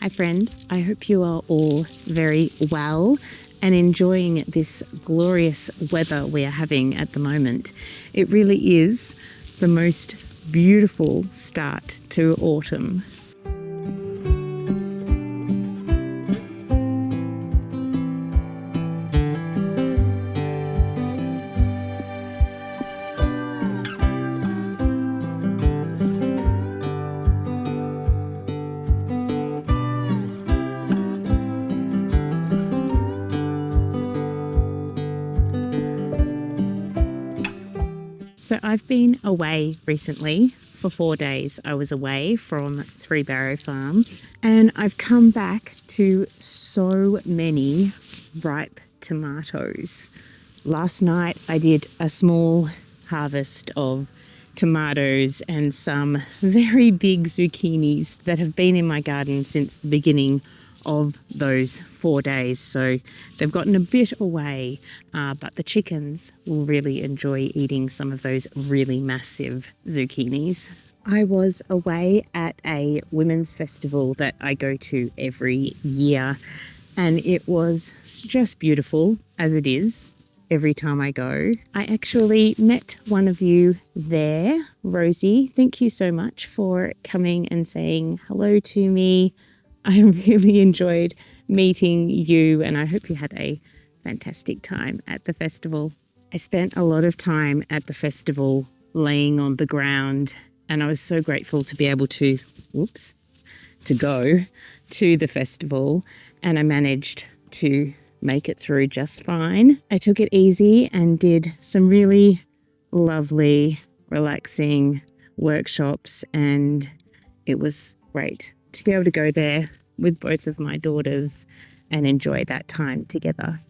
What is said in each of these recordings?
Hi friends, I hope you are all very well and enjoying this glorious weather we are having at the moment. It really is the most beautiful start to autumn. So I've been away recently for 4 days. I was away from 3 Barrow Farm and I've come back to so many ripe tomatoes. Last night I did a small harvest of tomatoes and some very big zucchinis that have been in my garden since the beginning of those 4 days. So they've gotten a bit away, but the chickens will really enjoy eating some of those really massive zucchinis. I was away at a women's festival that I go to every year, and it was just beautiful, as it is every time I go. I actually met one of you there, Rosie. Thank you so much for coming and saying hello to me. I really enjoyed meeting you and I hope you had a fantastic time at the festival. I spent a lot of time at the festival laying on the ground and I was so grateful to be able to go to the festival, and I managed to make it through just fine. I took it easy and did some really lovely, relaxing workshops, and it was great to be able to go there with both of my daughters and enjoy that time together.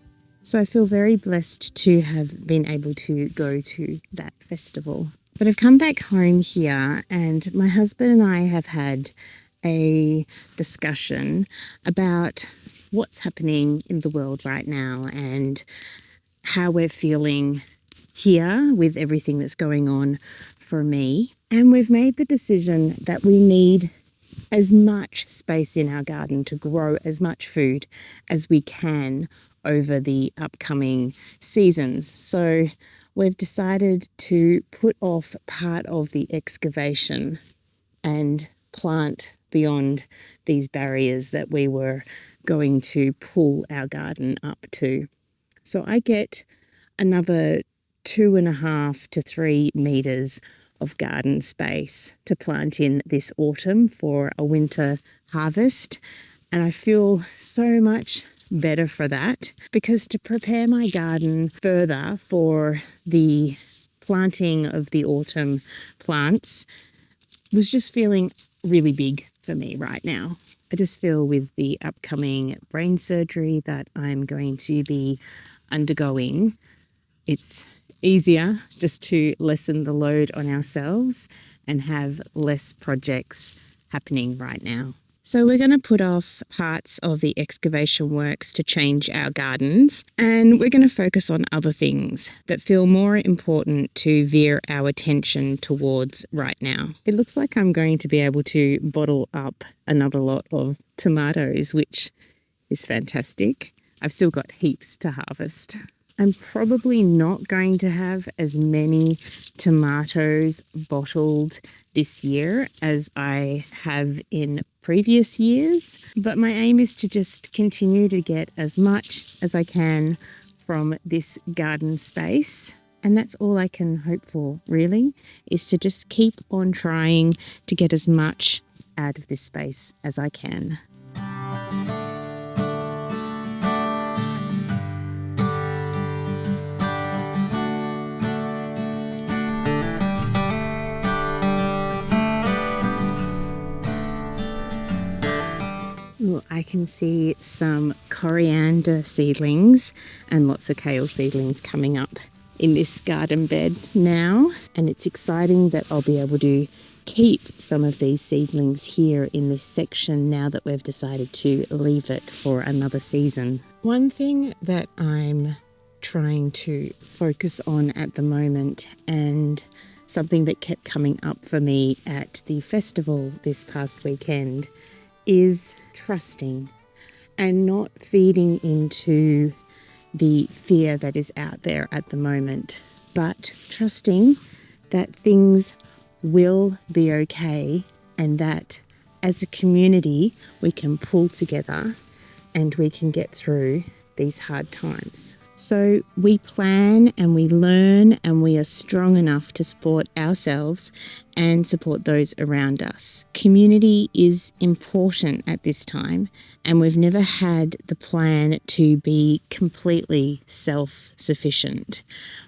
So I feel very blessed to have been able to go to that festival. But I've come back home here and my husband and I have had a discussion about what's happening in the world right now and how we're feeling here with everything that's going on for me. And we've made the decision that we need as much space in our garden to grow as much food as we can over the upcoming seasons. So we've decided to put off part of the excavation and plant beyond these barriers that we were going to pull our garden up to. So I get another 2.5 to 3 meters of garden space to plant in this autumn for a winter harvest. And I feel so much better for that, because to prepare my garden further for the planting of the autumn plants was just feeling really big for me right now. I just feel with the upcoming brain surgery that I'm going to be undergoing, it's easier just to lessen the load on ourselves and have less projects happening right now. So we're going to put off parts of the excavation works to change our gardens, and we're going to focus on other things that feel more important to veer our attention towards right now. It looks like I'm going to be able to bottle up another lot of tomatoes, which is fantastic. I've still got heaps to harvest. I'm probably not going to have as many tomatoes bottled this year as I have in previous years, but my aim is to just continue to get as much as I can from this garden space. And that's all I can hope for, really, is to just keep on trying to get as much out of this space as I can. I can see some coriander seedlings and lots of kale seedlings coming up in this garden bed now, and it's exciting that I'll be able to keep some of these seedlings here in this section now that we've decided to leave it for another season. One thing that I'm trying to focus on at the moment, and something that kept coming up for me at the festival this past weekend, is trusting and not feeding into the fear that is out there at the moment, but trusting that things will be okay and that as a community we can pull together and we can get through these hard times. So we plan and we learn and we are strong enough to support ourselves and support those around us. Community is important at this time, and we've never had the plan to be completely self-sufficient.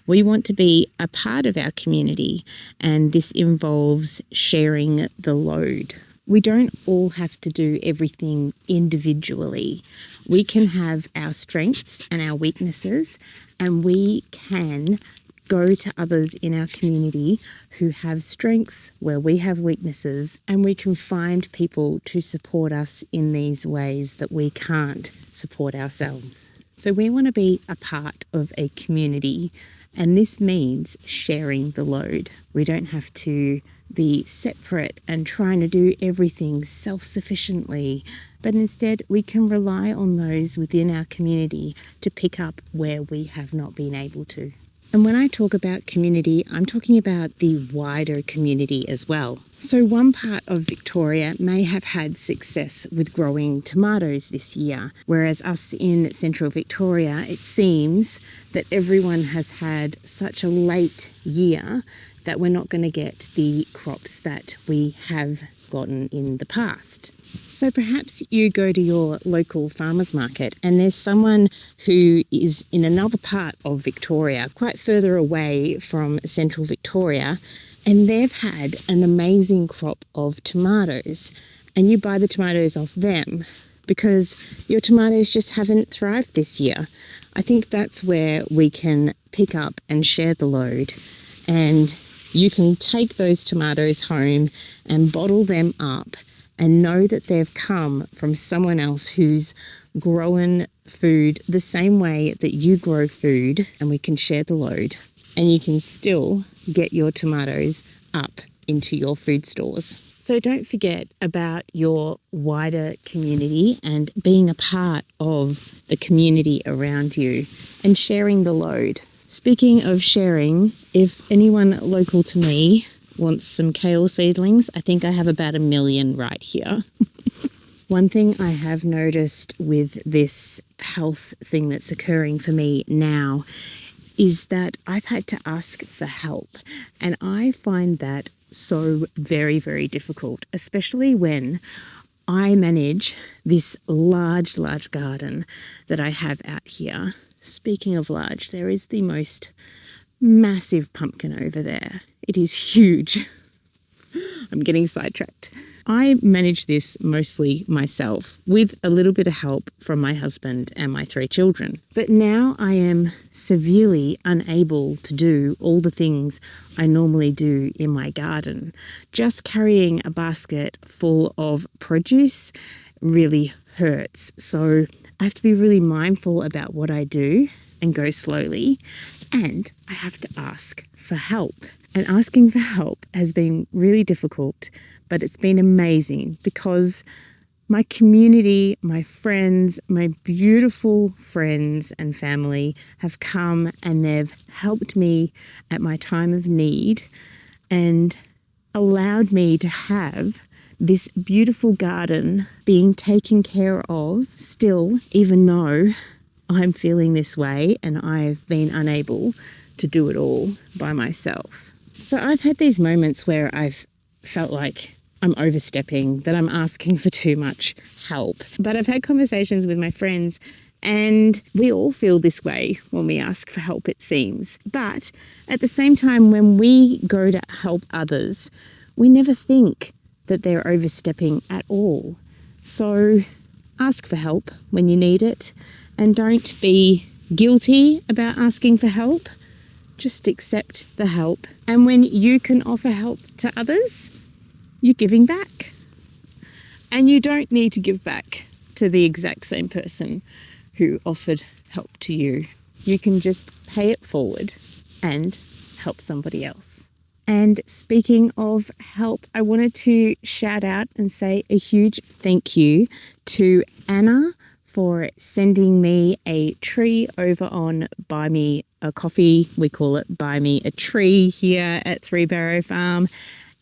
We want to be a part of our community, and this involves sharing the load. We don't all have to do everything individually. We can have our strengths and our weaknesses, and we can go to others in our community who have strengths where we have weaknesses, and we can find people to support us in these ways that we can't support ourselves. So we want to be a part of a community, and this means sharing the load. We don't have to be separate and trying to do everything self-sufficiently, but instead we can rely on those within our community to pick up where we have not been able to. And when I talk about community, I'm talking about the wider community as well. So one part of Victoria may have had success with growing tomatoes this year, whereas us in central Victoria, it seems that everyone has had such a late year that we're not going to get the crops that we have gotten in the past. So perhaps you go to your local farmers market and there's someone who is in another part of Victoria, quite further away from central Victoria, and they've had an amazing crop of tomatoes, and you buy the tomatoes off them because your tomatoes just haven't thrived this year. I think that's where we can pick up and share the load, and you can take those tomatoes home and bottle them up and know that they've come from someone else who's grown food the same way that you grow food, and we can share the load, and you can still get your tomatoes up into your food stores. So don't forget about your wider community and being a part of the community around you and sharing the load. Speaking of sharing, if anyone local to me wants some kale seedlings, I think I have about 1 million right here. One thing I have noticed with this health thing that's occurring for me now is that I've had to ask for help, and I find that so very, very difficult, especially when I manage this large garden that I have out here. Speaking of large, there is the most massive pumpkin over there. It is huge. I'm getting sidetracked. I manage this mostly myself with a little bit of help from my husband and my 3 children. But now I am severely unable to do all the things I normally do in my garden. Just carrying a basket full of produce really hurts. So I have to be really mindful about what I do and go slowly. And I have to ask for help. And asking for help has been really difficult, but it's been amazing because my community, my friends, my beautiful friends and family have come and they've helped me at my time of need and allowed me to have this beautiful garden being taken care of still, even though I'm feeling this way and I've been unable to do it all by myself. So I've had these moments where I've felt like I'm overstepping, that I'm asking for too much help. But I've had conversations with my friends, and we all feel this way when we ask for help, it seems. But at the same time, when we go to help others, we never think that they're overstepping at all. So ask for help when you need it, and don't be guilty about asking for help. Just accept the help. And when you can offer help to others, you're giving back. And you don't need to give back to the exact same person who offered help to you. You can just pay it forward and help somebody else. And speaking of help, I wanted to shout out and say a huge thank you to Anna for sending me a tree over on Buy Me a Coffee. We call it Buy Me a Tree here at Three Barrow Farm.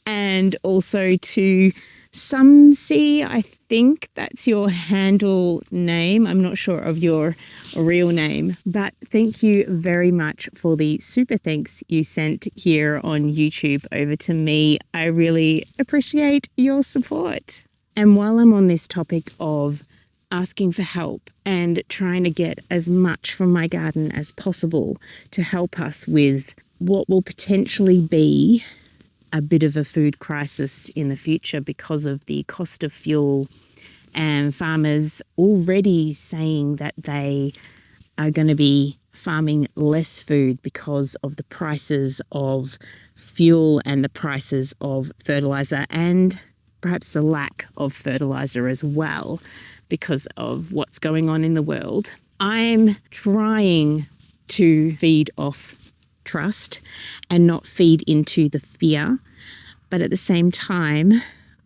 And also to Sumsy, I think that's your handle name. I'm not sure of your real name, but thank you very much for the super thanks you sent here on YouTube over to me. I really appreciate your support. And while I'm on this topic of asking for help and trying to get as much from my garden as possible to help us with what will potentially be a bit of a food crisis in the future because of the cost of fuel, and farmers already saying that they are going to be farming less food because of the prices of fuel and the prices of fertilizer, and perhaps the lack of fertilizer as well because of what's going on in the world. I'm trying to feed off trust and not feed into the fear. But at the same time,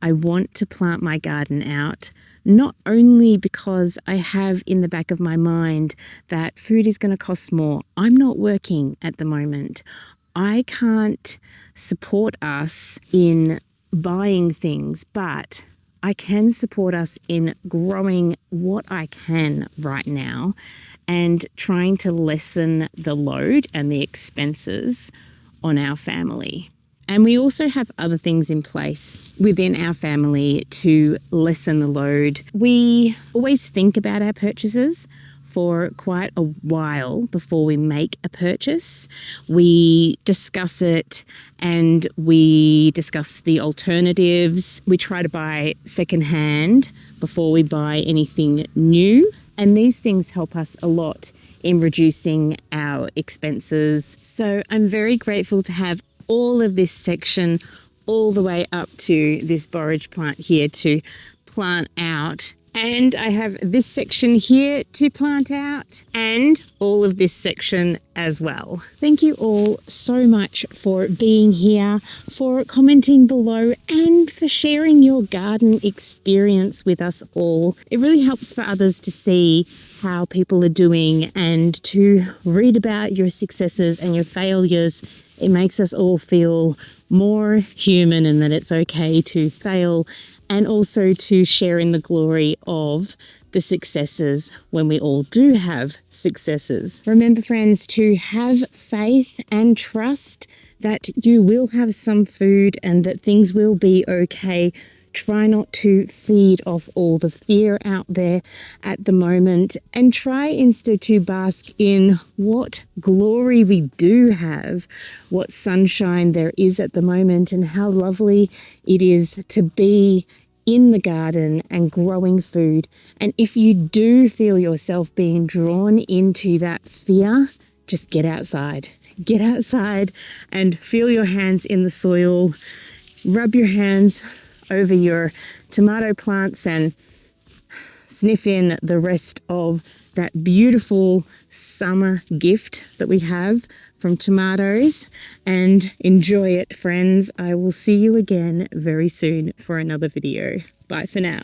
I want to plant my garden out, not only because I have in the back of my mind that food is going to cost more. I'm not working at the moment. I can't support us in buying things, but I can support us in growing what I can right now and trying to lessen the load and the expenses on our family. And we also have other things in place within our family to lessen the load. We always think about our purchases for quite a while before we make a purchase. We discuss it and we discuss the alternatives. We try to buy secondhand before we buy anything new. And these things help us a lot in reducing our expenses. So I'm very grateful to have all of this section all the way up to this borage plant here to plant out. And I have this section here to plant out and all of this section as well. Thank you all so much for being here, for commenting below, and for sharing your garden experience with us all. It really helps for others to see how people are doing and to read about your successes and your failures. It makes us all feel more human and that it's okay to fail, and also to share in the glory of the successes when we all do have successes. Remember, friends, to have faith and trust that you will have some food and that things will be okay. Try not to feed off all the fear out there at the moment, and try instead to bask in what glory we do have, what sunshine there is at the moment, and how lovely it is to be in the garden and growing food. And if you do feel yourself being drawn into that fear, just get outside. Get outside and feel your hands in the soil. Rub your hands over your tomato plants and sniff in the rest of that beautiful summer gift that we have from tomatoes, and enjoy it, friends. I will see you again very soon for another video. Bye for now.